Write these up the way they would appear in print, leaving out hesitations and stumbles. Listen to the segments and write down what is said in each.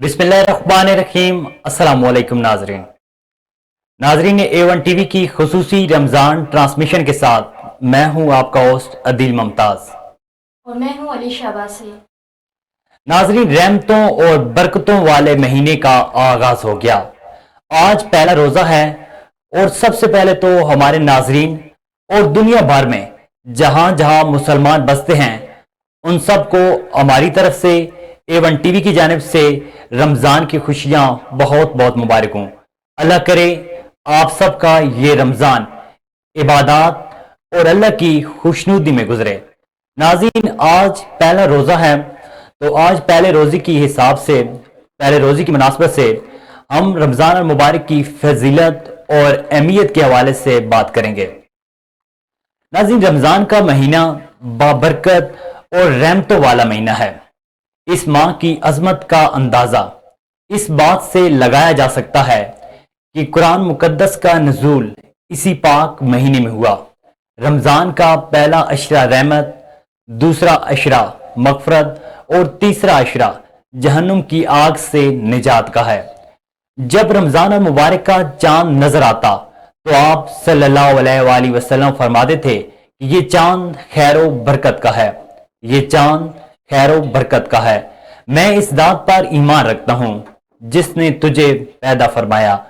बिस्मिल्लाहिर्रहमानिर्रहीम। अस्सलाम वालेकुम नाजरीन। A1 टीवी की खुसूसी रमज़ान ट्रांसमिशन के साथ मैं हूं आपका होस्ट अदील मुमताज़ और मैं हूँ अली शाबासी। नाजरीन, रहमतों और बरकतों वाले महीने का आगाज हो गया। आज पहला रोज़ा है और सबसे पहले तो हमारे नाजरीन और दुनिया भर में जहां जहां मुसलमान बसते हैं उन सबको हमारी तरफ से A1 टीवी की जानिब से रमज़ान की खुशियां बहुत बहुत मुबारक हों। अल्लाह करे आप सबका ये रमज़ान इबादत और अल्लाह की खुशनुदी में गुजरे। नाज़रीन, आज पहला रोज़ा है तो आज पहले रोज़े की हिसाब से पहले रोज़े की मुनासबत से हम रमज़ान और मुबारक की फजीलत और अहमियत के हवाले से बात करेंगे। नाज़रीन, रमज़ान का महीना बाबरकत और रहमतों वाला महीना है। इस माह की अजमत का अंदाजा इस बात से लगाया जा सकता है कि कुरान मुकद्दस का नज़ूल इसी पाक महीने में हुआ। रमज़ान का पहला अशरा रहमत, दूसरा अशरा मगफरत और तीसरा अशरा जहन्नुम की आग से निजात का है। जब रमज़ान और मुबारक का चांद नजर आता तो आप सल्लल्लाहु अलैहि वसल्लम फरमाते थे कि ये चांद खैरो बरकत का है, ये चांद खैरो बरकत का है। मैं इस बात पर ईमान रखता हूं जिसने तुझे पैदा फरमाया।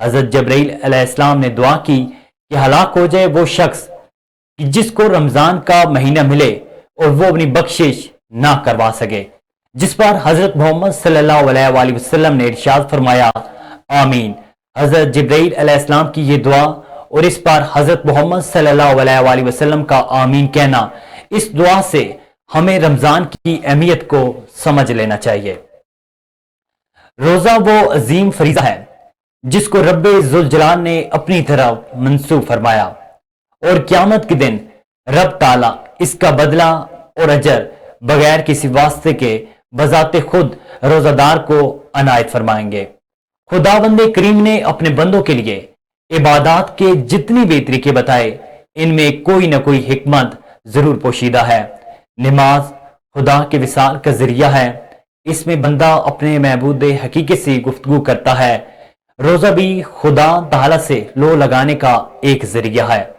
हजरत जबरील अलैहिस्सलाम ने दुआ की कि हलाक हो जाए वो शख्स कि जिसको रमजान का महीना मिले और वो अपनी बख्शिश ना करवा सके, जिस पर हजरत मोहम्मद सल्लल्लाहु अलैहि वसल्लम ने इरशाद फरमाया, आमीन। हजरत जिब्राइल अलैहिस्सलाम की ये दुआ और इस पर हजरत मोहम्मद सल्लल्लाहु अलैहि वसल्लम का आमीन कहना, इस दुआ से हमें रमजान की अहमियत को समझ लेना चाहिए। रोजा वो अजीम फरीजा है जिसको रब्बे जुल जलाल ने अपनी तरफ मंसूब फरमाया और क़यामत के दिन रब ताला इसका बदला और अजर बगैर किसी वास्ते के बजाते खुद रोजादार को अनायत फरमाएंगे। खुदावंदे करीम ने अपने बंदों के लिए इबादत के जितनी भी तरीके बताए, इनमें कोई ना कोई हिकमत जरूर पोशीदा है। नमाज खुदा के विसाल का जरिया है, इसमें बंदा अपने महबूद हकीकत से गुफ्तगू करता है। रोजा भी खुदा ताला से लो लगाने का एक जरिया है।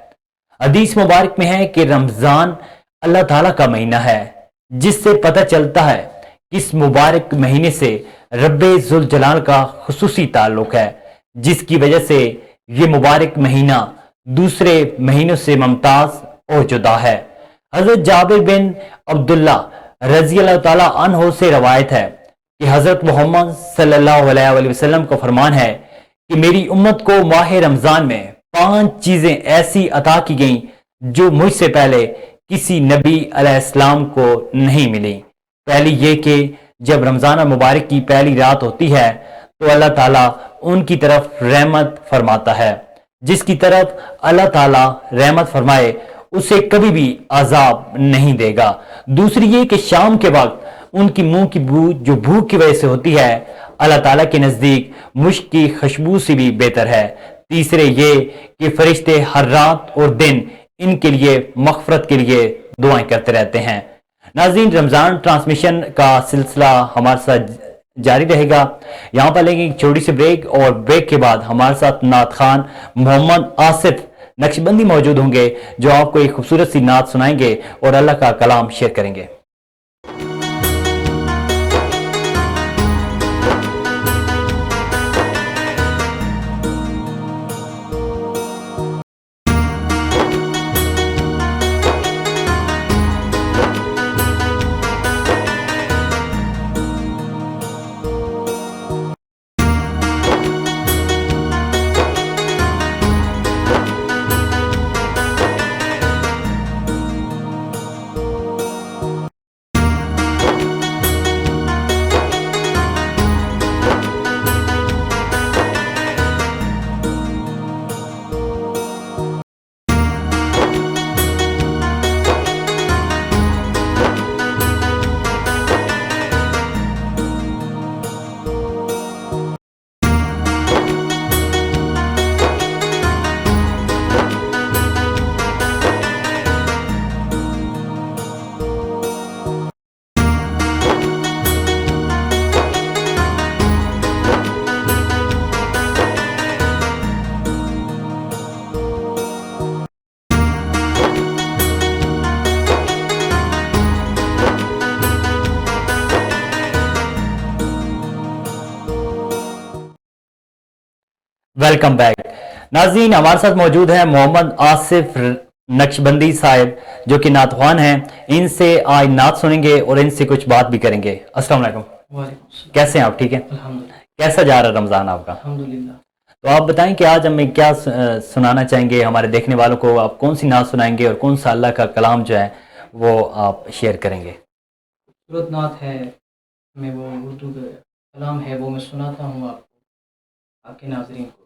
हदीस मुबारक में है कि रमजान अल्लाह ताला का महीना है, जिससे पता चलता है कि इस मुबारक महीने से रब्बे जुल जलाल का खुसूसी ताल्लुक है, जिसकी वजह से ये मुबारक महीना दूसरे महीनों से मुमताज और जुदा है। हजरत जाबिर बिन अब्दुल्ला रजी अल्लाह ताला अन्हो से रवायत है कि हजरत मोहम्मद सल्लल्लाहु अलैहि वसल्लम का फरमान है कि मेरी उम्मत को माह रमजान में 5 चीजें ऐसी अता की गईं जो मुझसे पहले किसी नबी अलैहिस्सलाम को नहीं मिली। पहली ये कि जब रमजान मुबारक की पहली रात होती है तो अल्लाह ताला उनकी तरफ रहमत फरमाता है। जिसकी तरफ अल्लाह ताला रहमत फरमाए उसे कभी भी अजाब नहीं देगा। दूसरी ये कि शाम के वक्त उनकी मुंह की बू जो भूख की वजह से होती है अल्लाह ताला के नजदीक मुश्क की खुशबू से भी बेहतर है। तीसरे ये कि फरिश्ते हर रात और दिन इनके लिए मगफरत के लिए दुआएं करते रहते हैं। नाज़रीन, रमजान ट्रांसमिशन का सिलसिला हमारे साथ जारी रहेगा। यहाँ पर लेंगे एक छोटी सी ब्रेक और ब्रेक के बाद हमारे साथ नात खान मोहम्मद आसिफ नक्शबंदी मौजूद होंगे जो आपको एक खूबसूरत सी नात सुनाएंगे और अल्लाह का कलाम शेयर करेंगे। वेलकम बैक नाज़रीन। हमारे साथ मौजूद हैं मोहम्मद आसिफ नक्शबंदी साहब जो कि नातख्वान हैं। इनसे आज नात सुनेंगे और इनसे कुछ बात भी करेंगे। अस्सलाम वालेकुम। वालेकुम सलाम। कैसे हैं आप? ठीक हैं? अल्हम्दुलिल्लाह। कैसा जा रहा है रमज़ान आपका? अल्हम्दुलिल्लाह। तो आप बताएं कि आज हमें क्या सुनाना चाहेंगे हमारे देखने वालों को? आप कौन सी नात सुनाएंगे और कौन सा अल्लाह का कलाम जो है वो आप शेयर करेंगे? सूरत नात है, मैं वो उर्दू का कलाम है वो मैं सुनाता हूँ आपको, आपके नाज़रीन को।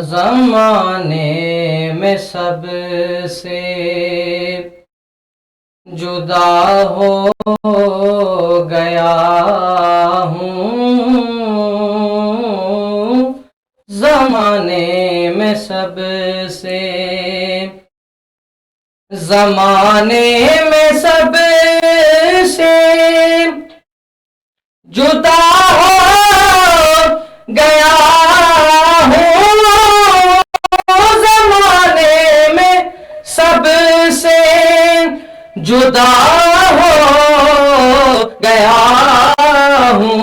ज़माने में सबसे जुदा हो गया हूँ, ज़माने में सबसे, ज़माने में सबसे जुदा हो गया हूँ, ज़माने में सबसे जुदा हो गया हूँ,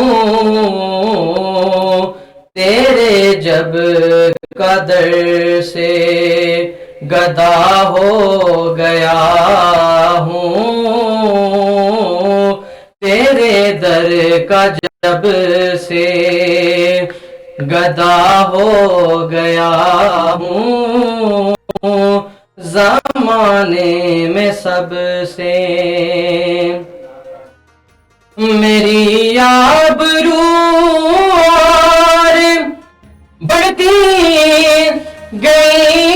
तेरे जब कदर से गदा हो गया हूँ, तेरे दर का जब से गदा हो गया हूँ, ज़माने में सबसे मेरी आबरू और बढ़ती गई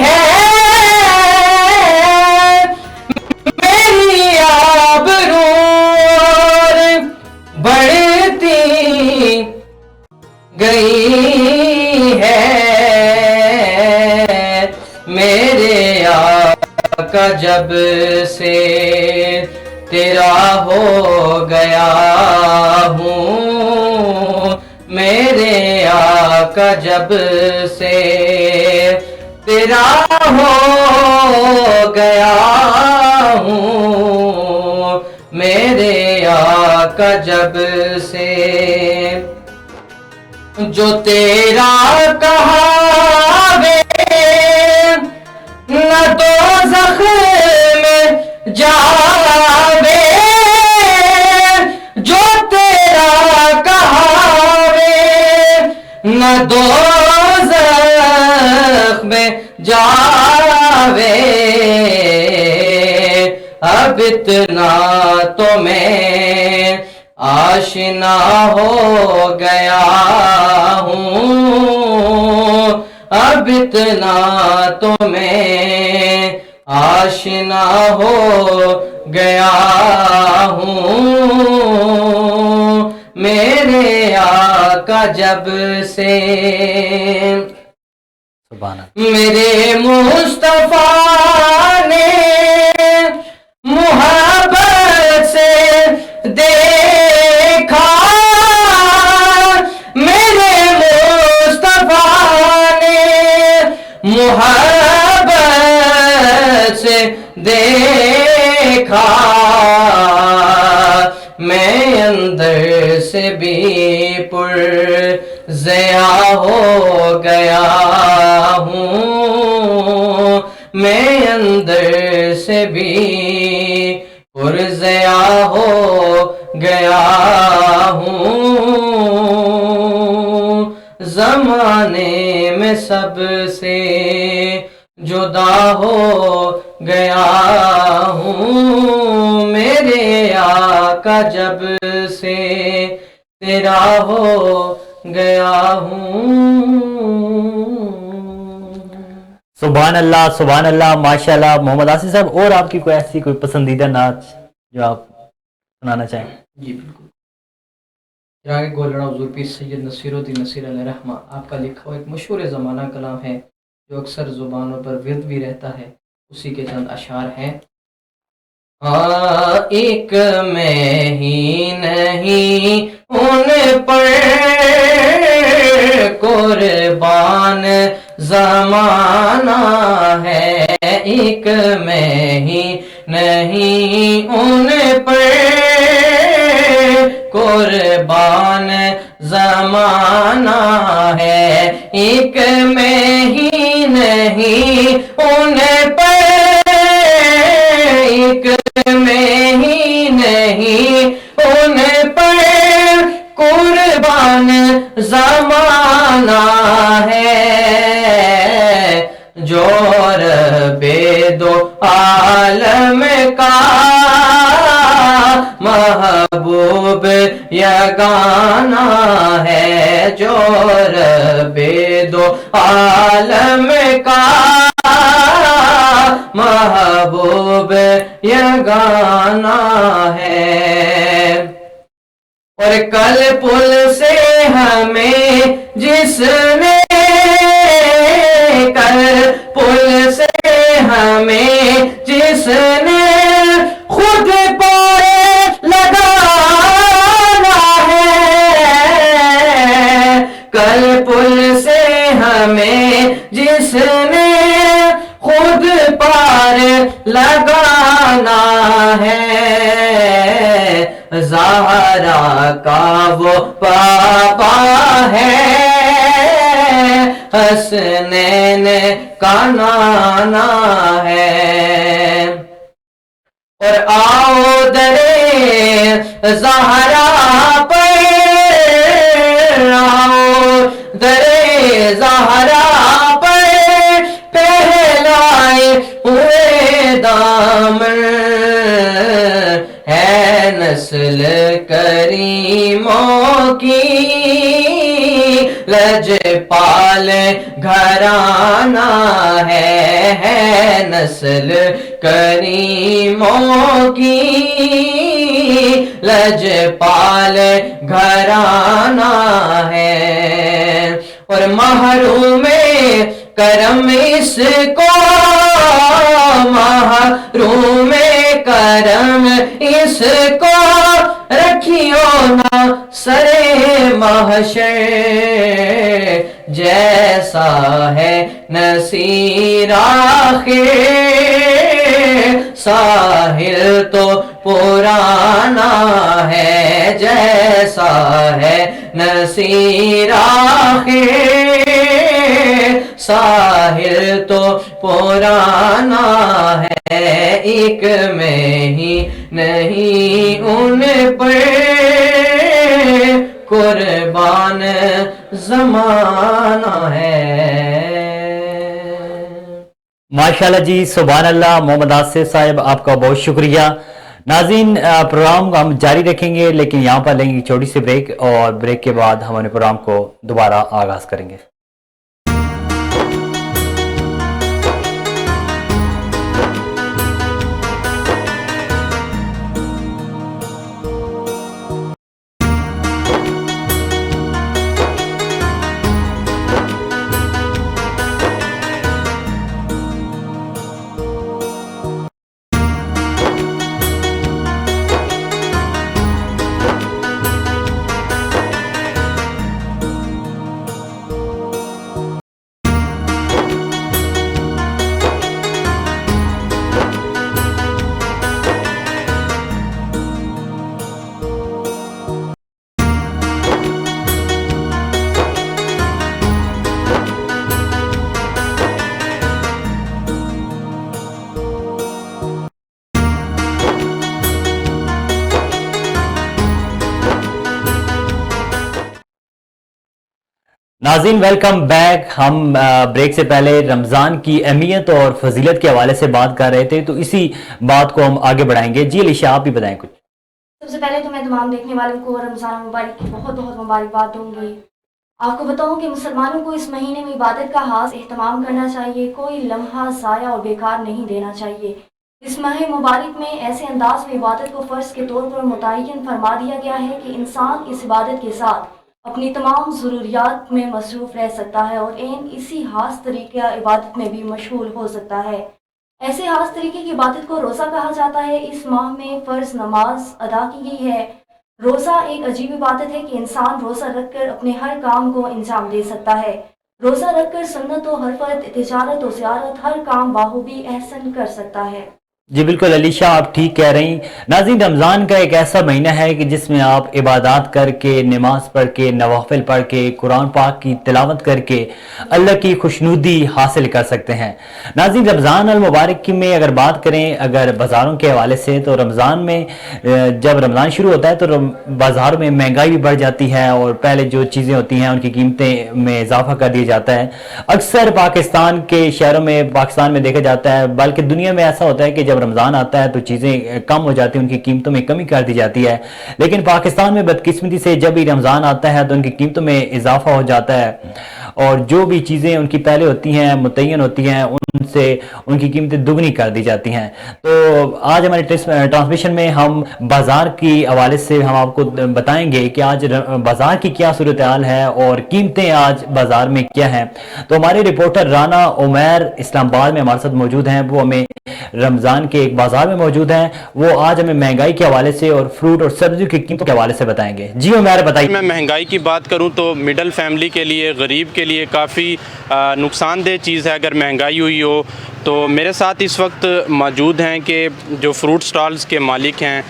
है, मेरी आबरू और बढ़ती गई है, मेरे आका जब से तेरा हो गया हूँ, मेरे आका जब से तेरा हो गया हूँ, मेरे आका जब से जो तेरा कहा वे न तो में जावे, जो तेरा कहा वे न दो में जावे, अब इतना तो मैं आशिना हो गया हूँ, अब इतना तो मैं आशिना हो गया हूँ, मेरे आका जब से मेरे मुस्तफा ने मोहब्बत से देखा, मेरे मुस्तफा ने मोहब्बत से देखा, मैं अंदर से भी पुरज़िया हो गया हूँ, मैं अंदर से भी पुरज़िया हो गया हूँ, ज़माने में सबसे जुदा हो गया हूँ, मेरे आका जब से तेरा हो गया हूँ। सुभान अल्लाह माशाल्लाह। मोहम्मद आसिफ साहब, और आपकी कोई ऐसी कोई पसंदीदा नाच जो आप सुनाना चाहें? जी बिल्कुल। चिराग गोलड़ा हुज़ूर पीर सैयद नसीरुद्दीन नसीर अलैहि रहमा आपका लिखा हुआ एक मशहूर ज़माना कलाम है जो अक्सर ज़ुबानों पर विर्द भी रहता है, उसी के चंद अशार हैं। हाँ, एक मैं ही नहीं उन पर कुर्बान ज़माना है, एक मैं ही नहीं उन पर قربان زمانہ ہے، ایک میں ہی نہیں ان پر، ایک میں ہی نہیں ان پر قربان زمانہ ہے، جو رب دو عالم کا محبوب یگانہ ہے، جو رب دو عالم کا محبوب یگانہ ہے۔ اور کل پل سے ہمیں جس نے، کل پل سے ہمیں جس نے خود پائے لگانا ہے، کل پل سے ہمیں جس نے خود پار لگانا ہے، زہرا کا وہ پاپا ہے، حسنین کا نانا ہے۔ اور آؤ درے زہرا پر، آؤ درے زہرا پر پہلائے ہوئے دامن، ہے نسل کریموں کی لجپال گھرانہ ہے، نسل کریموں کی لجپال گھرانہ ہے۔ اور محروم کرم اس کو، محروم کرم اس کو رکھیو نہ سرے محشر، جیسا ہے نصیر آخر ساحل تو پرانا ہے، جیسا ہے نصیر آخر ساحل تو پرانا ہے، ایک میں ہی نہیں ان پر قربان زمانہ ہے۔ ماشاءاللہ جی، سبحان اللہ۔ محمد آصف صاحب آپ کا بہت شکریہ۔ ناظرین، پروگرام کو ہم جاری رکھیں گے، لیکن یہاں پر لیں گے چھوٹی سی بریک، اور بریک کے بعد ہم اپنے پروگرام کو دوبارہ آغاز کریں گے۔ ناظرین ویلکم بیک۔ ہم بریک سے پہلے رمضان کی اہمیت اور فضیلت کے حوالے سے بات کر رہے تھے، تو اسی بات کو ہم آگے بڑھائیں گے۔ جی علیشہ، آپ بھی بتائیں کچھ۔ سب سے پہلے تو میں تمام دیکھنے والوں کو رمضان مبارک کی بہت بہت مبارکباد دوں گی۔ آپ کو بتاؤں کہ مسلمانوں کو اس مہینے میں عبادت کا خاص اہتمام کرنا چاہیے، کوئی لمحہ ضائع اور بیکار نہیں دینا چاہیے۔ اس ماہ مبارک میں ایسے انداز میں عبادت کو فرض کے طور پر متعین فرما دیا گیا ہے کہ انسان اس عبادت کے ساتھ اپنی تمام ضروریات میں مصروف رہ سکتا ہے، اور اسی خاص طریقہ عبادت میں بھی مشغول ہو سکتا ہے۔ ایسے خاص طریقے کی عبادت کو روزہ کہا جاتا ہے۔ اس ماہ میں فرض نماز ادا کی گئی ہے۔ روزہ ایک عجیب عبادت ہے کہ انسان روزہ رکھ کر اپنے ہر کام کو انجام دے سکتا ہے۔ روزہ رکھ کر سنت و حرفت، تجارت و زیارت، ہر کام باخوبی احسن کر سکتا ہے۔ जी बिल्कुल अलीशा, आप ठीक कह रही। नाज़रीन, रमज़ान का एक ऐसा महीना है कि जिसमें आप इबादत करके, नमाज पढ़ के, नवाफिल पढ़ के, कुरान पाक की तिलावत करके अल्लाह की खुशनुदी हासिल कर सकते हैं। नाज़रीन, रमज़ान अल मुबारक में अगर बात करें, अगर बाज़ारों के हवाले से, तो रमज़ान में जब रमज़ान शुरू होता है तो बाज़ारों में महंगाई भी बढ़ जाती है और पहले जो चीज़ें होती हैं उनकी कीमतें में इजाफा कर दिया जाता है। अक्सर पाकिस्तान के शहरों में, पाकिस्तान में देखा जाता है, बल्कि दुनिया में ऐसा होता है कि जब रमज़ान आता है तो चीज़ें कम हो जाती हैं, उनकी कीमतों में कमी कर दी जाती है। लेकिन पाकिस्तान में बदकिस्मती से जब भी रमज़ान आता है तो उनकी कीमतों में इजाफा हो जाता है और जो भी चीज़ें उनकी पहले होती हैं, मुतय्यन होती हैं, उनसे उनकी कीमतें दुगनी कर दी जाती हैं। तो आज हमारे ट्रांसमिशन में हम बाज़ार की हवाले से हम आपको बताएंगे कि आज बाज़ार की क्या सूरत हाल है और कीमतें आज बाज़ार में क्या हैं। तो हमारे रिपोर्टर राना उमैर इस्लामाबाद में हमारे साथ मौजूद हैं, वो हमें रमज़ान के एक बाज़ार में मौजूद हैं। वो आज हमें महंगाई के हवाले से और फ्रूट और सब्जियों की कीमतों के हवाले से बताएंगे। जी उमैर, बताइए। मैं महंगाई की बात करूं तो मिडिल फैमिली के लिए, गरीब के लिए काफ़ी नुकसानदेह चीज़ है अगर महंगाई हुई हो। तो मेरे साथ इस वक्त मौजूद हैं कि जो फ्रूट स्टॉल्स के मालिक हैं,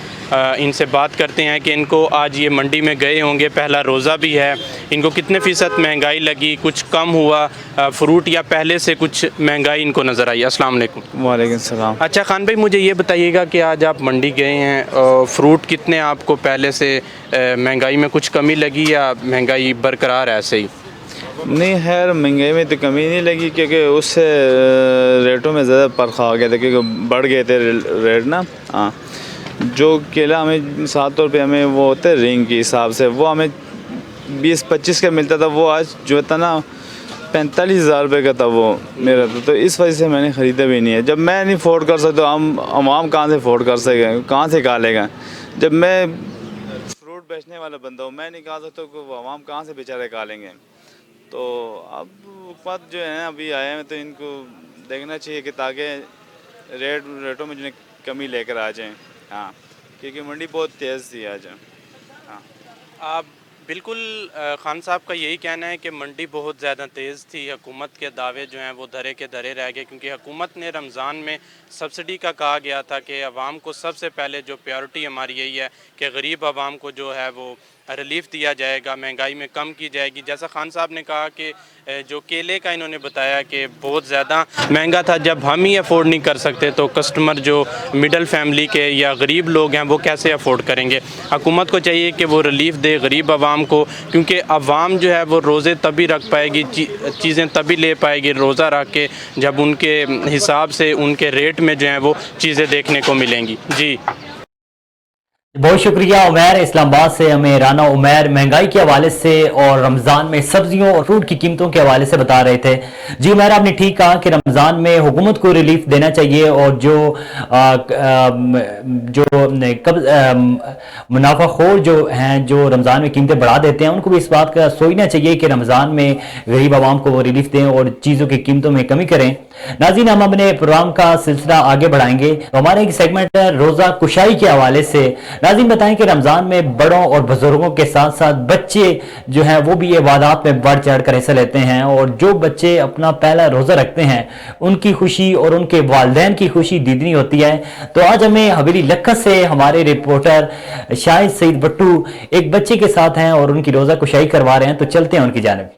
इनसे बात करते हैं कि इनको आज ये मंडी में गए होंगे, पहला रोज़ा भी है, इनको कितने फ़ीसद महंगाई लगी, कुछ कम हुआ फ्रूट या पहले से कुछ महंगाई इनको नज़र आई। अस्सलाम वालेकुम। वालेकुम सलाम। अच्छा खान भाई, मुझे ये बताइएगा कि आज आप मंडी गए हैं, फ्रूट कितने आपको पहले से महंगाई में कुछ कमी लगी या महंगाई बरकरार है ऐसे ही? नहीं, खैर महंगाई में तो कमी नहीं लगी क्योंकि उससे रेटों में ज़्यादा फ़र्क आ गया था क्योंकि बढ़ गए थे रेट ना। हाँ, जो केला हमें 7 रुपये हमें वो होते हैं रिंग के हिसाब से, वो हमें 20-25 का मिलता था, वो आज जो था ना 45,000 रुपये का था वो मेरा। तो इस वजह से मैंने ख़रीदा भी नहीं है। जब मैं नहीं अफोर्ड कर सकता, हम आवाम कहाँ से अफोर्ड कर सकें, कहाँ से खा लेगा। जब मैं फ्रूट बेचने वाला बंदा हूँ, मैं नहीं खा सकता कि वो आवाम कहाँ से बेचारे खा लेंगे। तो अब हुकूमत जो है अभी आए हैं तो इनको देखना चाहिए कि ताकि रेटों में जो कमी लेकर आ जाएं। हाँ, क्योंकि मंडी बहुत तेज़ थी आज। हाँ, आप बिल्कुल खान साहब का यही कहना है कि मंडी बहुत ज़्यादा तेज़ थी, हुकूमत के दावे जो हैं वो धरे के धरे रह गए, क्योंकि हुकूमत ने रमज़ान में सब्सिडी का कहा गया था कि आवाम को सबसे पहले जो प्रायोरिटी हमारी यही है कि गरीब आवाम को जो है वो रिलीफ दिया जाएगा, महंगाई में कम की जाएगी। जैसा खान साहब ने कहा कि जो केले का इन्होंने बताया कि बहुत ज़्यादा महंगा था, जब हम ही अफोर्ड नहीं कर सकते तो कस्टमर जो मिडिल फैमिली के या गरीब लोग हैं वो कैसे अफोर्ड करेंगे। हुकूमत को चाहिए कि वो रिलीफ दे गरीब आवाम को, क्योंकि आवाम जो है वो रोज़े तभी रख पाएगी, चीज़ें तभी ले पाएगी रोज़ा रख के जब उनके हिसाब से उनके रेट में जो है वो चीज़ें देखने को मिलेंगी। जी बहुत शुक्रिया उमैर इस्लामाबाद से, हमें राना उमैर महंगाई के हवाले से और रमज़ान में सब्जियों और फ्रूट की कीमतों के हवाले से बता रहे थे। जी उमैर, आपने ठीक कहा कि रमज़ान में हुकूमत को रिलीफ देना चाहिए और जो मुनाफाखोर जो हैं, जो रमज़ान में कीमतें बढ़ा देते हैं, उनको भी इस बात का सोचना चाहिए कि रमज़ान में गरीब आवाम को वो रिलीफ दें और चीज़ों की कीमतों में कमी करें। नाज़रीन, हम अपने प्रोग्राम का सिलसिला आगे बढ़ाएंगे तो हमारा एक सेगमेंट है रोज़ा कुशाई के हवाले से। नाज़रीन, बताएं कि रमज़ान में बड़ों और बुजुर्गों के साथ साथ बच्चे जो हैं वो भी इबादत में बढ़ चढ़ कर हिस्सा लेते हैं और जो बच्चे अपना पहला रोज़ा रखते हैं उनकी खुशी और उनके वालिदैन की खुशी दीदनी होती है। तो आज हमें हवेली लखत से हमारे रिपोर्टर शाहिद सईद भट्टू एक बच्चे के साथ हैं और उनकी रोज़ा कुशाई करवा रहे हैं, तो चलते हैं उनकी जानिब।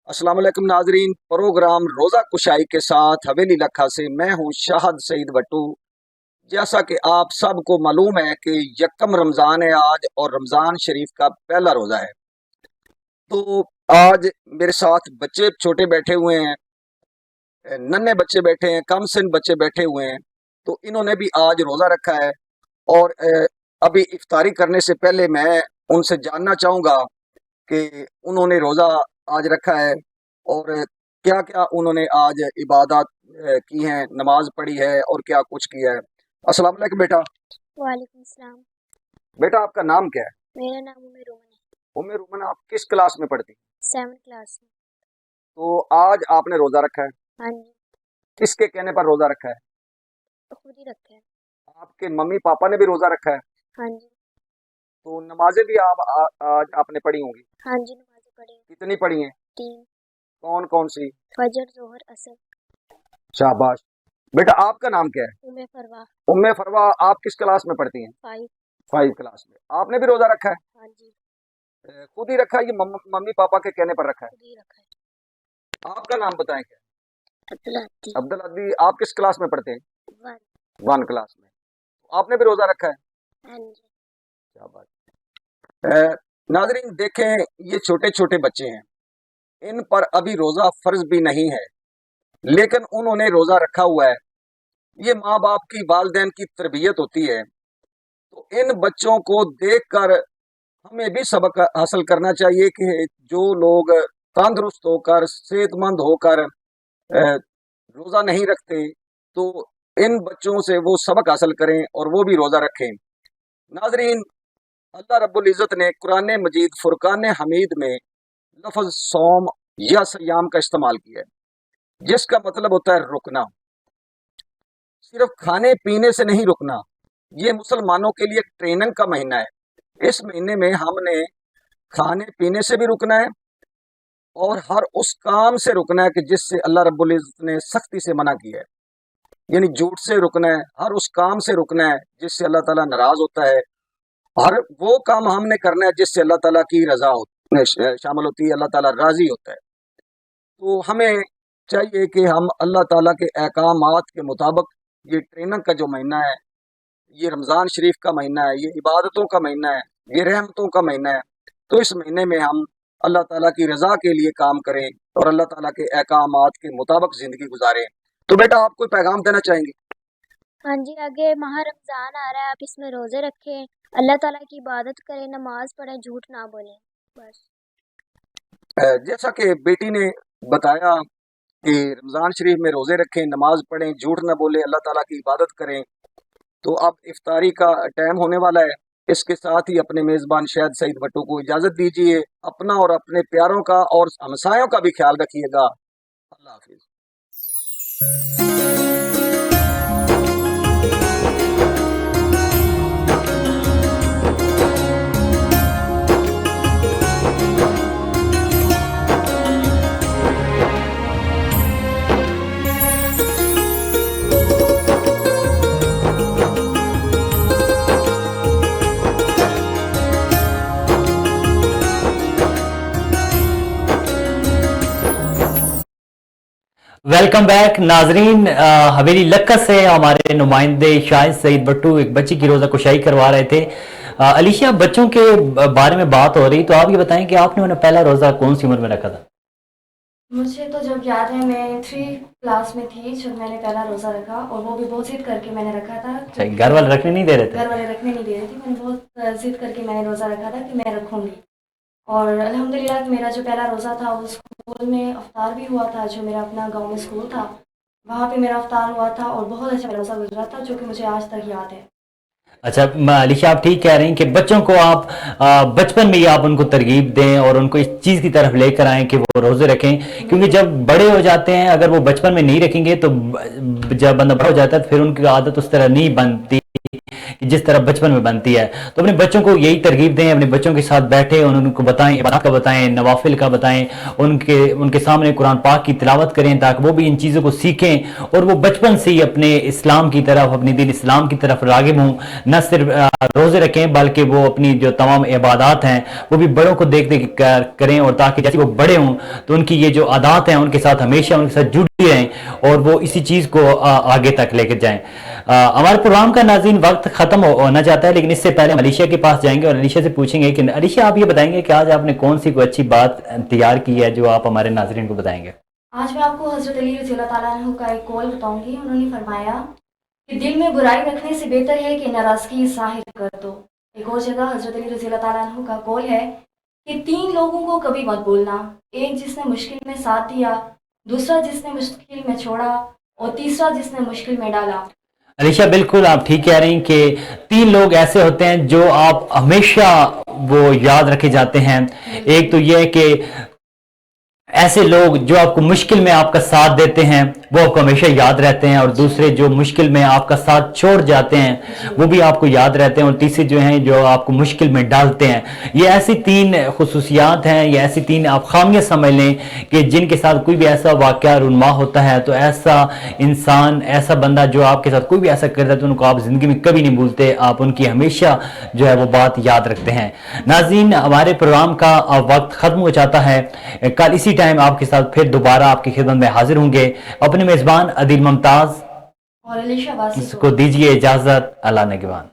अस्सलाम वालेकुम नाजरीन, प्रोग्राम रोज़ा कुशाई के साथ हवेली लखा से मैं हूं शाहिद सईद भट्टू। जैसा कि आप सबको मालूम है कि यकम रमज़ान है आज और रमज़ान शरीफ का पहला रोज़ा है। तो आज मेरे साथ बच्चे छोटे बैठे हुए हैं, नन्हे बच्चे बैठे हैं, कम सिन बच्चे बैठे हुए हैं। तो इन्होंने भी आज रोज़ा रखा है और अभी इफ्तारी करने से पहले मैं उनसे जानना चाहूँगा کہ انہوں نے روزہ آج رکھا ہے اور کیا کیا انہوں نے آج عبادات کی ہیں، نماز پڑھی ہے اور کیا کچھ کیا ہے۔ السلام علیکم بیٹا۔ وعلیکم السلام۔ بیٹا آپ کا نام کیا ہے؟ میرا نام عمر رومن ہے، رومن، آپ کس کلاس میں پڑھتی ہیں؟ 7 کلاس میں۔ تو آج آپ نے روزہ رکھا ہے، ہاں جی، کس کے کہنے پر روزہ رکھا ہے؟ خود ہی رکھا ہے۔ آپ کے ممی پاپا نے بھی روزہ رکھا ہے؟ ہاں جی، تو نمازیں بھی آج آپ نے پڑھی ہوں گی؟ ہاں جی، نمازیں پڑھی ہیں، کتنی پڑھی ہیں؟ 3، کون کون سی؟ فجر، ظہر، عصر۔ شاباش۔ بیٹا آپ کا نام کیا ہے؟ فروا، ام فروا، آپ کس کلاس میں پڑھتی ہیں؟ 5۔ 5 کلاس میں۔ آپ نے بھی روزہ رکھا ہے؟ ہاں جی، خود ہی رکھا ہے یہ ممی پاپا کے کہنے پر رکھا خود ہی رکھا ہے۔ ہے؟ آپ کا نام بتائیں کیا؟ عبدالعتی، عبدالعدی، آپ کس کلاس میں پڑھتے ہیں؟ 1۔ 1 کلاس میں۔ آپ نے بھی روزہ رکھا ہے؟ ہاں جی، کیا بات ناظرین دیکھیں، یہ چھوٹے چھوٹے بچے ہیں، ان پر ابھی روزہ فرض بھی نہیں ہے لیکن انہوں نے روزہ رکھا ہوا ہے۔ یہ ماں باپ کی، والدین کی تربیت ہوتی ہے، تو ان بچوں کو دیکھ کر ہمیں بھی سبق حاصل کرنا چاہیے کہ جو لوگ تندرست ہو کر، صحت مند ہو کر روزہ نہیں رکھتے تو ان بچوں سے وہ سبق حاصل کریں اور وہ بھی روزہ رکھیں۔ ناظرین، اللہ رب العزت نے قرآن مجید فرقان حمید میں لفظ صوم یا سیام کا استعمال کیا ہے، جس کا مطلب ہوتا ہے رکنا۔ صرف کھانے پینے سے نہیں رکنا، یہ مسلمانوں کے لیے ایک ٹریننگ کا مہینہ ہے۔ اس مہینے میں ہم نے کھانے پینے سے بھی رکنا ہے اور ہر اس کام سے رکنا ہے کہ جس سے اللہ رب العزت نے سختی سے منع کیا ہے، یعنی جھوٹ سے رکنا ہے، ہر اس کام سے رکنا ہے جس سے اللہ تعالیٰ ناراض ہوتا ہے، ہر وہ کام ہم نے کرنا ہے جس سے اللہ تعالیٰ کی رضا شامل ہوتی ہے، اللہ تعالیٰ راضی ہوتا ہے۔ تو ہمیں چاہیے کہ ہم اللہ تعالیٰ کے احکامات کے مطابق، یہ ٹریننگ کا جو مہینہ ہے، یہ رمضان شریف کا مہینہ ہے، یہ عبادتوں کا مہینہ ہے، یہ رحمتوں کا مہینہ ہے، تو اس مہینے میں ہم اللہ تعالیٰ کی رضا کے لیے کام کریں اور اللہ تعالیٰ کے احکامات کے مطابق زندگی گزاریں۔ تو بیٹا آپ کوئی پیغام دینا چاہیں گے؟ ہاں جی، آگے ماہ رمضان آ رہا ہے، آپ اس میں روزے رکھیں، اللہ تعالیٰ کی عبادت کریں، نماز پڑھیں، جھوٹ نہ بولیں، بس۔ جیسا کہ بیٹی نے بتایا کہ رمضان شریف میں روزے رکھیں، نماز پڑھیں، جھوٹ نہ بولیں، اللہ تعالیٰ کی عبادت کریں۔ تو اب افطاری کا ٹائم ہونے والا ہے، اس کے ساتھ ہی اپنے میزبان شاہد سعید بٹو کو اجازت دیجیے۔ اپنا اور اپنے پیاروں کا اور ہمسایوں کا بھی خیال رکھیے گا۔ اللہ حافظ۔ ویلکم بیک ناظرین، حویلی لکھا سے ہمارے نمائندے شاہد سعید بٹو ایک بچی کی روزہ کشائی کروا رہے تھے۔ علیشہ، بچوں کے بارے میں بات ہو رہی، تو آپ یہ بتائیں کہ آپ نے انہیں پہلا روزہ کون سی عمر میں رکھا تھا؟ مجھے تو جب یاد ہے میں 3 کلاس میں تھی جب میں نے پہلا روزہ رکھا، اور وہ بھی بہت ضد کر کے میں نے رکھا تھا۔ گھر والے رکھنے نہیں دے رہے تھے؟ گھر والے رکھنے نہیں دے رہے تھے، میں نے بہت ضد کر کے میں نے روزہ رکھا تھا کہ میں رکھوں گی، اور الحمدللہ میرا جو پہلا روزہ تھا وہ اسکول میں افطار بھی ہوا تھا، جو میرا اپنا گاؤں میں اسکول تھا وہاں پہ میرا افطار ہوا تھا، اور بہت اچھا روزہ گزرا تھا جو کہ مجھے آج تک یاد ہے۔ اچھا علیشہ، آپ ٹھیک کہہ رہی ہیں کہ بچوں کو آپ بچپن میں ہی آپ ان کو ترغیب دیں اور ان کو اس چیز کی طرف لے کر آئیں کہ وہ روزے رکھیں، کیونکہ جب بڑے ہو جاتے ہیں اگر وہ بچپن میں نہیں رکھیں گے تو جب بندہ بڑا ہو جاتا ہے پھر ان کی عادت اس طرح نہیں بنتی جس طرح بچپن میں بنتی ہے۔ تو اپنے بچوں کو یہی ترغیب دیں، اپنے بچوں کے ساتھ بیٹھیں، ان کو بتائیں، عبادات کا بتائیں، نوافل کا بتائیں، ان کے سامنے قرآن پاک کی تلاوت کریں تاکہ وہ بھی ان چیزوں کو سیکھیں اور وہ بچپن سے ہی اپنے اسلام کی طرف، اپنی دین اسلام کی طرف راغب ہوں، نہ صرف روزے رکھیں بلکہ وہ اپنی جو تمام عبادات ہیں وہ بھی بڑوں کو دیکھ دیکھ کریں، اور تاکہ جیسے وہ بڑے ہوں تو ان کی یہ جو عادات ہیں ان کے ساتھ ہمیشہ ان کے ساتھ جڑی رہیں اور وہ اسی چیز کو آگے تک لے کے جائیں۔ ہمارے پروگرام کا ناظرین وقت ختم ہونا چاہتا ہے، لیکن اس سے پہلے ہم علیشہ کے پاس جائیں گے اور علیشہ سے پوچھیں گے کہ علیشہ آپ یہ بتائیں گے کہ آج آپ نے کون سی کوئی اچھی بات تیار کی ہے جو آپ ہمارے ناظرین کو بتائیں گے؟ آج میں آپ کو حضرت علی رضی اللہ تعالیٰ عنہ کا ایک قول بتاؤں گی۔ انہوں نے فرمایا کہ دل میں برائی رکھنے سے بہتر ہے کہ ناراضگی ظاہر کر دو۔ ایک اور جگہ حضرت علی رضی اللہ تعالیٰ عنہ کا قول ہے कि 3 लोगों को कभी मत बोलना, एक जिसने मुश्किल में साथ दिया, दूसरा जिसने मुश्किल में छोड़ा और तीसरा जिसने मुश्किल में डाला। अलीशा, बिल्कुल आप ठीक कह रही हैं कि 3 लोग ऐसे होते हैं जो आप हमेशा वो याद रखे जाते हैं। एक तो ये है कि ऐसे लोग जो आपको मुश्किल में आपका साथ देते हैं वो आपको हमेशा याद रहते हैं, और दूसरे जो मुश्किल में आपका साथ छोड़ जाते हैं वो भी आपको याद रहते हैं, और तीसरे जो हैं जो आपको मुश्किल में डालते हैं। ये ऐसी 3 खुसूसियात हैं, ये ऐसी 3 आप खामियां समझ लें कि जिनके साथ कोई भी ऐसा वाक़या रुनमा होता है तो ऐसा इंसान, ऐसा बंदा जो आपके साथ कोई भी ऐसा करता है तो उनको आप ज़िंदगी में कभी नहीं भूलते, आप उनकी हमेशा जो है वो बात याद रखते हैं। नाज़रीन, हमारे प्रोग्राम का अब वक्त ख़त्म हो जाता है। कल इसी टाइम आपके साथ फिर दोबारा आपकी खिदमत में हाजिर होंगे। अपने मेज़बान अदील मुमताज़ और अलीशा वासी को दीजिए इजाज़त। अल्लाह निगहबान।